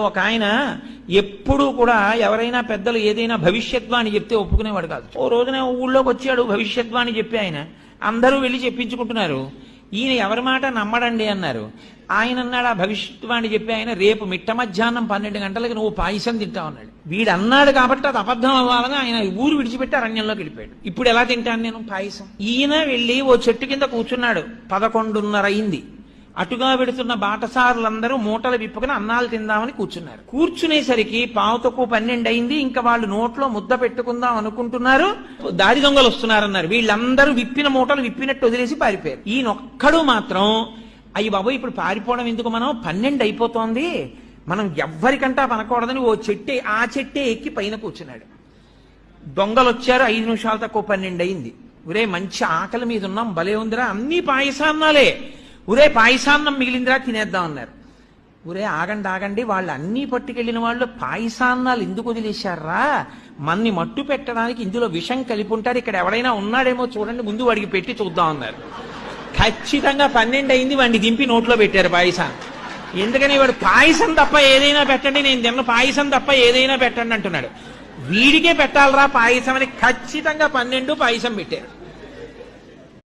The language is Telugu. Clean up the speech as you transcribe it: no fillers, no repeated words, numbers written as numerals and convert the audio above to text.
ఒక ఆయన ఎప్పుడూ కూడా ఎవరైనా పెద్దలు ఏదైనా భవిష్యద్వాణి చెప్తే ఒప్పుకునేవాడు కాదు. ఓ రోజున ఊళ్ళోకి వచ్చాడు భవిష్యద్వాణి చెప్పి ఆయన. అందరూ వెళ్ళి చెప్పించుకుంటున్నారు. ఈయన ఎవరి మాట నమ్మడండి అన్నారు. ఆయన అన్నాడు, ఆ భవిష్యద్వాణి చెప్పి ఆయన, రేపు మిట్ట మధ్యాహ్నం 12 గంటలకి నువ్వు పాయసం తింటావు అన్నాడు. వీడు అన్నాడు కాబట్టి అది అబద్ధం అవ్వాలని ఆయన ఊరు విడిచిపెట్టి అరణ్యంలోకి వెళ్ళిపోయాడు. ఇప్పుడు ఎలా తింటాను నేను పాయసం? ఈయన వెళ్ళి ఓ చెట్టు కింద కూర్చున్నాడు. 11:30 అయింది. అటుగా వెడుతున్న బాటసారులందరూ మూటలు విప్పుకుని అన్నాలు తిందామని కూర్చున్నారు. కూర్చునేసరికి 11:12 అయింది. ఇంకా వాళ్ళు నోట్లో ముద్ద పెట్టుకుందాం అనుకుంటున్నారు. దారి దొంగలు వస్తున్నారన్నారు. వీళ్ళందరూ విప్పిన మూటలు విప్పినట్టు వదిలేసి పారిపోయారు. ఈయనొక్కడు మాత్రం, అయ్యి బాబు ఇప్పుడు పారిపోవడం ఎందుకు, మనం 12 అయిపోతోంది, మనం ఎవ్వరికంటా పనకూడదని ఓ చెట్టే, ఆ చెట్టే ఎక్కి పైన కూర్చున్నాడు. దొంగలు వచ్చారు. 5 నిమిషాలు తక్కువ 12 అయింది. ఒరే మంచి ఆకలి మీద ఉన్నాం, భలే ఉందిరా, అన్ని పాయసాన్నాలే, ఒరే పాయసాన్నం మిగిలిందిరా తినేద్దాం అన్నారు. ఒరే ఆగండి ఆగండి, వాళ్ళు అన్నీ పట్టుకెళ్ళిన వాళ్ళు పాయసాన్నాలు ఎందుకు వదిలేశారా? మన్ని మట్టు పెట్టడానికి ఇందులో విషం కలిపి ఉంటారు, ఇక్కడ ఎవడైనా ఉన్నాడేమో చూడండి, ముందు వాడికి పెట్టి చూద్దాం అన్నారు. ఖచ్చితంగా 12 అయింది. వాడిని దింపి నోట్లో పెట్టారు పాయసాన్ని. ఎందుకని వాడు పాయసం తప్ప ఏదైనా పెట్టండి, నేను తిన్న పాయసం తప్ప ఏదైనా పెట్టండి అంటున్నాడు. వీడికే పెట్టాలరా పాయసం అని ఖచ్చితంగా 12 పాయసం పెట్టారు.